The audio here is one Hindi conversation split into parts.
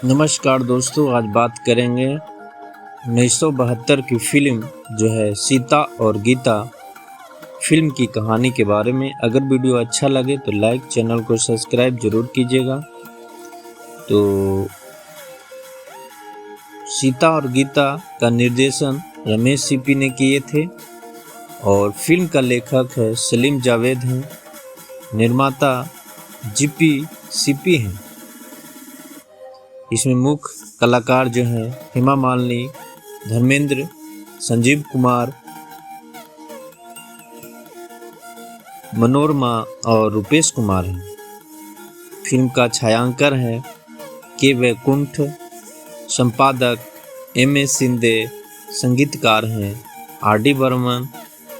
नमस्कार दोस्तों, आज बात करेंगे 1972 की फिल्म जो है सीता और गीता फिल्म की कहानी के बारे में। अगर वीडियो अच्छा लगे तो लाइक, चैनल को सब्सक्राइब जरूर कीजिएगा। तो सीता और गीता का निर्देशन रमेश सीपी ने किए थे और फिल्म का लेखक है सलीम जावेद हैं, निर्माता जीपी सीपी हैं। इसमें मुख्य कलाकार जो हैं हेमा मालिनी, धर्मेंद्र, संजीव कुमार, मनोरमा और रुपेश कुमार हैं। फिल्म का छायांकन है के वैकुंठ, संपादक एम.एस. शिंदे, संगीतकार हैं आर.डी. बर्मन।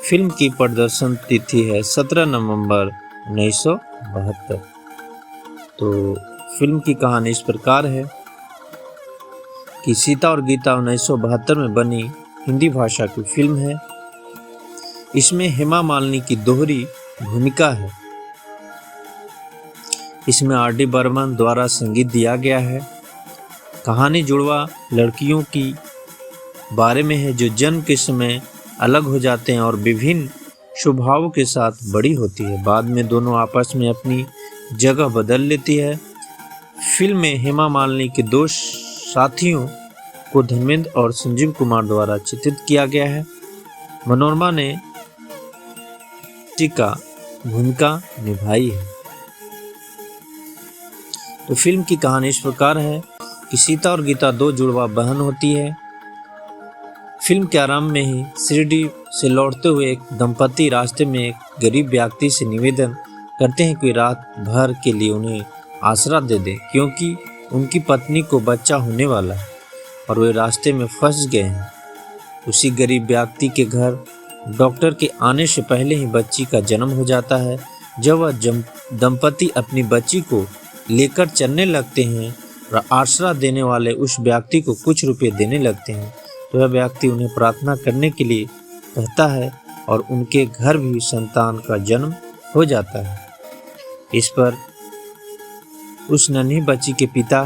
फिल्म की प्रदर्शन तिथि है 17 नवंबर 1972। तो फिल्म की कहानी इस प्रकार है कि सीता और गीता 1972 में बनी हिंदी भाषा की फिल्म है। इसमें हेमा मालिनी की दोहरी भूमिका है। इसमें आर.डी. बर्मन द्वारा संगीत दिया गया है। कहानी जुड़वा लड़कियों की बारे में है जो जन्म के समय अलग हो जाते हैं और विभिन्न स्वभावों के साथ बड़ी होती है। बाद में दोनों आपस में अपनी जगह बदल लेती है। फिल्म में हेमा मालिनी के दो साथियों को धर्मेंद्र और संजीव कुमार द्वारा चित्रित किया गया है। मनोरमा ने का भूमिका निभाई है। तो फिल्म की कहानी इस प्रकार है कि सीता और गीता दो जुड़वा बहन होती है। फिल्म के आरंभ में ही शिरडी से लौटते हुए एक दंपति रास्ते में एक गरीब व्यक्ति से निवेदन करते हैं कि रात भर के लिए उन्हें आसरा दे दे, क्योंकि उनकी पत्नी को बच्चा होने वाला है और वे रास्ते में फंस गए हैं। उसी गरीब व्यक्ति के घर डॉक्टर के आने से पहले ही बच्ची का जन्म हो जाता है। जब वह दंपति अपनी बच्ची को लेकर चलने लगते हैं और आसरा देने वाले उस व्यक्ति को कुछ रुपए देने लगते हैं, तो वह व्यक्ति उन्हें प्रार्थना करने के लिए कहता है और उनके घर भी संतान का जन्म हो जाता है। इस पर उस नन्ही बच्ची के पिता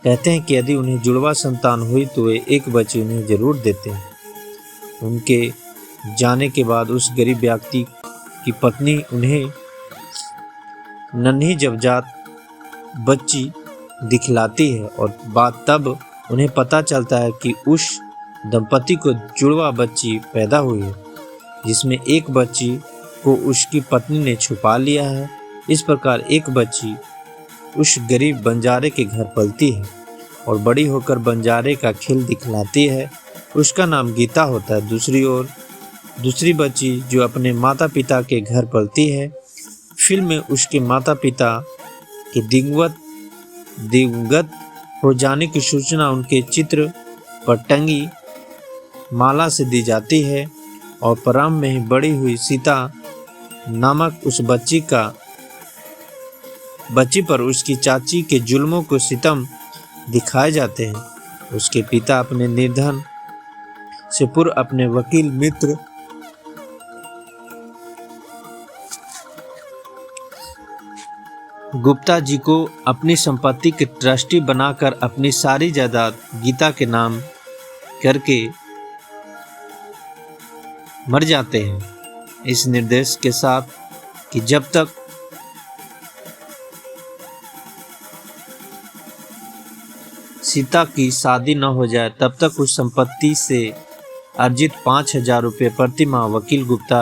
कहते हैं कि यदि उन्हें जुड़वा संतान हुई तो वे एक बच्ची उन्हें जरूर देते हैं। उनके जाने के बाद उस गरीब व्यक्ति की पत्नी उन्हें नन्ही जवजात बच्ची दिखलाती है और बात तब उन्हें पता चलता है कि उस दंपति को जुड़वा बच्ची पैदा हुई है, जिसमें एक बच्ची को उसकी पत्नी ने छुपा लिया है। इस प्रकार एक बच्ची उस गरीब बंजारे के घर पलती है और बड़ी होकर बंजारे का खेल दिखलाती है। उसका नाम गीता होता है। दूसरी ओर दूसरी बच्ची जो अपने माता पिता के घर पलती है, फिल्म में उसके माता पिता के दिवंगत हो जाने की सूचना उनके चित्र पर टंगी माला से दी जाती है और प्रारंभ में ही बड़ी हुई सीता नामक उस बच्ची पर उसकी चाची के जुल्मों को सितम दिखाए जाते हैं। उसके पिता अपने निर्धन से पूर्व अपने वकील मित्र गुप्ता जी को अपनी संपत्ति के ट्रस्टी बनाकर अपनी सारी जायदाद गीता के नाम करके मर जाते हैं, इस निर्देश के साथ कि जब तक सीता की शादी न हो जाए तब तक उस संपत्ति से अर्जित 5,000 रुपये प्रति माह वकील गुप्ता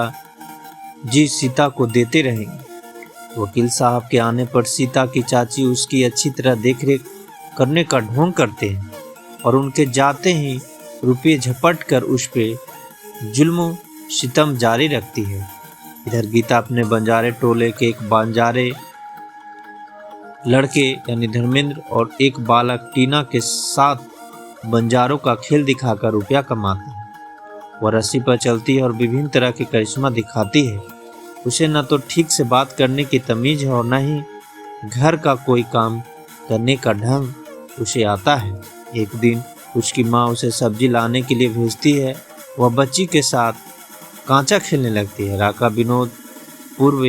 जी सीता को देते रहेंगे। वकील साहब के आने पर सीता की चाची उसकी अच्छी तरह देखरेख करने का ढोंग करते हैं और उनके जाते ही रुपये झपट कर उस पे जुल्म सितम जारी रखती है। इधर गीता अपने बंजारे टोले के एक बंजारे लड़के यानी धर्मेंद्र और एक बालक टीना के साथ बंजारों का खेल दिखाकर रुपया कमाती है। वह रस्सी पर चलती है और विभिन्न तरह के करिश्मा दिखाती है। उसे न तो ठीक से बात करने की तमीज है और न ही घर का कोई काम करने का ढंग उसे आता है। एक दिन उसकी माँ उसे सब्जी लाने के लिए भेजती है। वह बच्ची के साथ कांचा खेलने लगती है। राका विनोद पूर्व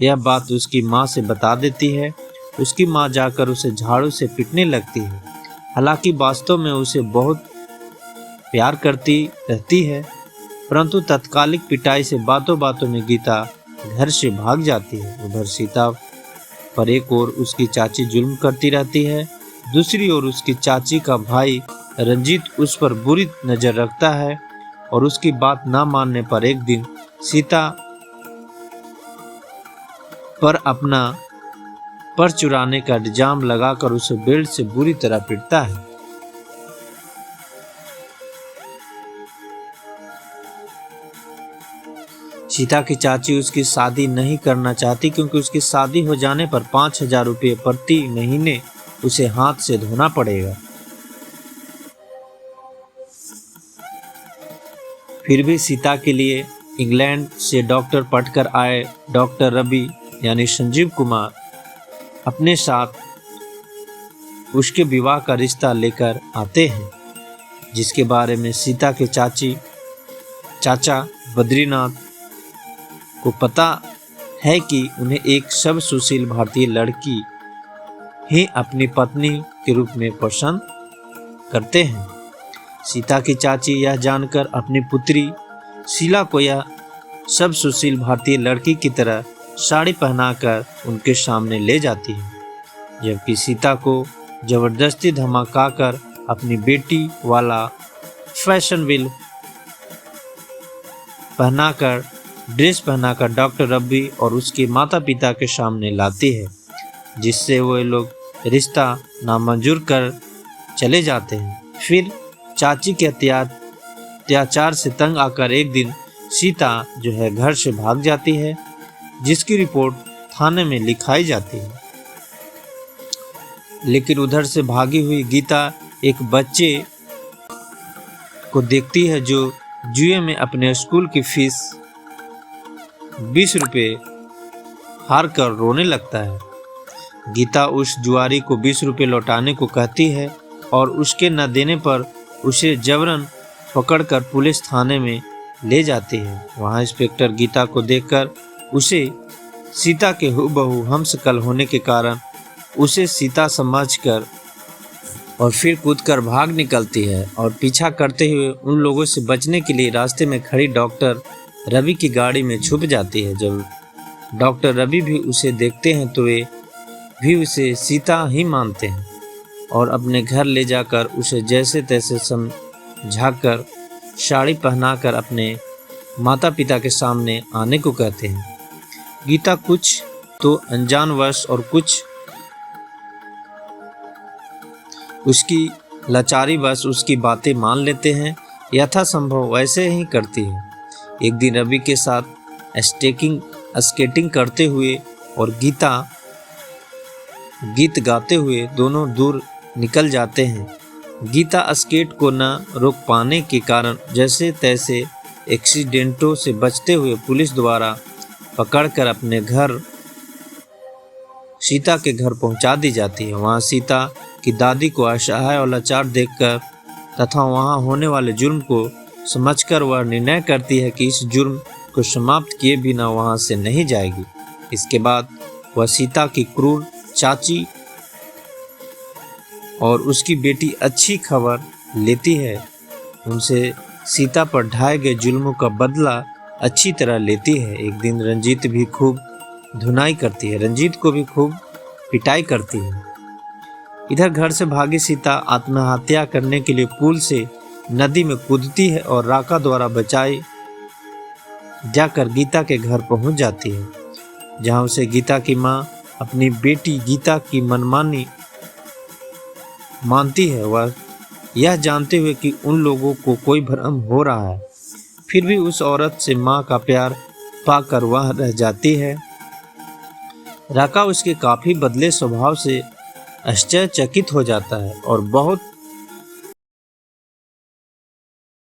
यह बात उसकी माँ से बता देती है उसकी माँ जाकर उसे झाड़ू से पीटने लगती है। हालांकि वास्तव में उसे बहुत प्यार करती रहती है, परंतु तत्कालिक पिटाई से बातों बातों में गीता घर से भाग जाती है। उधर सीता पर एक ओर उसकी चाची जुल्म करती रहती है, दूसरी ओर उसकी चाची का भाई रंजीत उस पर बुरी नजर रखता है और उसकी बात ना मानने पर एक दिन सीता पर अपना पर चुराने का इल्जाम लगाकर उसे बेल्ट से बुरी तरह पीटता है। सीता की चाची उसकी शादी नहीं करना चाहती, क्योंकि उसकी शादी हो जाने पर 5,000 रुपये प्रति महीने उसे हाथ से धोना पड़ेगा। फिर भी सीता के लिए इंग्लैंड से डॉक्टर पढ़कर आए डॉक्टर रवि यानी संजीव कुमार अपने साथ उसके विवाह का रिश्ता लेकर आते हैं, जिसके बारे में सीता के चाचा बद्रीनाथ को पता है कि उन्हें एक सब सुशील भारतीय लड़की ही अपनी पत्नी के रूप में पसंद करते हैं। सीता की चाची यह जानकर अपनी पुत्री शीला को यह सब सुशील भारतीय लड़की की तरह साड़ी पहनाकर उनके सामने ले जाती है, जबकि सीता को जबरदस्ती धमकाकर अपनी बेटी वाला फैशनेबल ड्रेस पहनाकर डॉक्टर रवि और उसके माता पिता के सामने लाती है, जिससे वे लोग रिश्ता नामंजूर कर चले जाते हैं। फिर चाची के अत्याचार से तंग आकर एक दिन सीता जो है घर से भाग जाती है, जिसकी रिपोर्ट थाने में लिखाई जाती है। लेकिन उधर से भागी हुई गीता एक बच्चे को देखती है जो जुए में अपने स्कूल की फीस 20 रुपये हार कर रोने लगता है। गीता उस जुआरी को 20 रुपये लौटाने को कहती है और उसके न देने पर उसे जबरन पकड़कर पुलिस थाने में ले जाती है। वहाँ इंस्पेक्टर गीता को देखकर उसे सीता के हूबहू हमशक्ल होने के कारण उसे सीता समझकर और फिर कूदकर भाग निकलती है और पीछा करते हुए उन लोगों से बचने के लिए रास्ते में खड़ी डॉक्टर रवि की गाड़ी में छुप जाती है। जब डॉक्टर रवि भी उसे देखते हैं तो वे भी उसे सीता ही मानते हैं और अपने घर ले जाकर उसे जैसे तैसे समझाकर साड़ी पहनाकर अपने माता पिता के सामने आने को कहते हैं। गीता कुछ तो अनजानवश और कुछ उसकी लाचारी बस उसकी बातें मान लेते हैं, यथासंभव वैसे ही करती है। एक दिन रवि के साथ स्केटिंग करते हुए और गीत गाते हुए दोनों दूर निकल जाते हैं। गीता स्केट को न रोक पाने के कारण जैसे तैसे एक्सीडेंटों से बचते हुए पुलिस द्वारा पकड़कर अपने घर सीता के घर पहुंचा दी जाती है। वहां सीता की दादी को असहाय और लाचार देखकर तथा वहां होने वाले जुर्म को समझकर वह निर्णय करती है कि इस जुर्म को समाप्त किए बिना वहां से नहीं जाएगी। इसके बाद वह सीता की क्रूर चाची और उसकी बेटी अच्छी खबर लेती है, उनसे सीता पर ढाए गए जुल्मों का बदला अच्छी तरह लेती है। एक दिन रंजीत भी खूब धुनाई करती है, रंजीत को भी खूब पिटाई करती है। इधर घर से भागी सीता आत्महत्या करने के लिए पुल से नदी में कूदती है और राका द्वारा बचाई जाकर गीता के घर पहुंच जाती है, जहां उसे गीता की मां अपनी बेटी गीता की मनमानी मानती है। वह यह जानते हुए कि उन लोगों को कोई भ्रम हो रहा है, फिर भी उस औरत से मां का प्यार पाकर वह रह जाती है। राका उसके काफी बदले स्वभाव से आश्चर्यचकित हो जाता है और बहुत